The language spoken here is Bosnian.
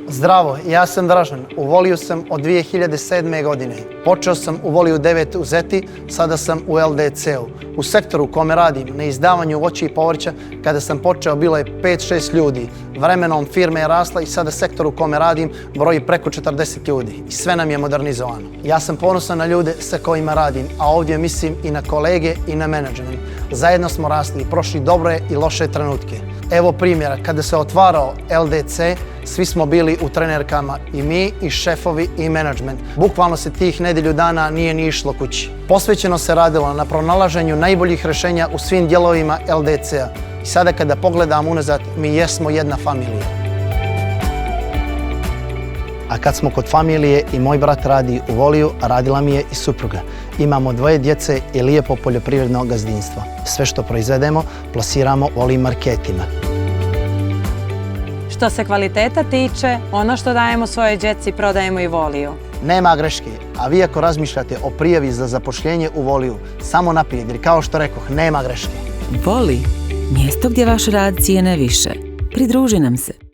Zdravo, ja sam Dražan. U Voliju sam od 2007. godine. Počeo sam u Voliju 9 u Zeti, sada sam u LDC-u. U sektoru u kome radim, na izdavanju voća i povrća, kada sam počeo bilo je 5-6 ljudi. Vremenom firma je rasla i sada sektor u kome radim broji preko 40 ljudi. I sve nam je modernizovano. Ja sam ponosan na ljude sa kojima radim, a ovdje mislim i na kolege i na menadžment. Zajedno smo rasli i prošli dobre i loše trenutke. Evo primjera, kada se otvarao LDC, svi smo bili u trenerkama, i mi, i šefovi, i menadžment. Bukvalno se tih nedjelju dana nije ni išlo kući. Posvećeno se radilo na pronalaženju najboljih rješenja u svim dijelovima LDC-a. I sada kada pogledam unazad, mi jesmo jedna familija. A kad smo kod familije, i moj brat radi u Voliju, a radila mi je i supruga. Imamo 2 djece i lijepo poljoprivredno gazdinstvo. Sve što proizvedemo, plasiramo u ovim marketima. Što se kvaliteta tiče, ono što dajemo svojoj djeci prodajemo i Voliju. Nema greške, a vi ako razmišljate o prijavi za zapošljenje u Voliju, samo naprijed, jer kao što rekoh, nema greške. Voli, mjesto gdje vaš rad cijene više. Pridruži nam se.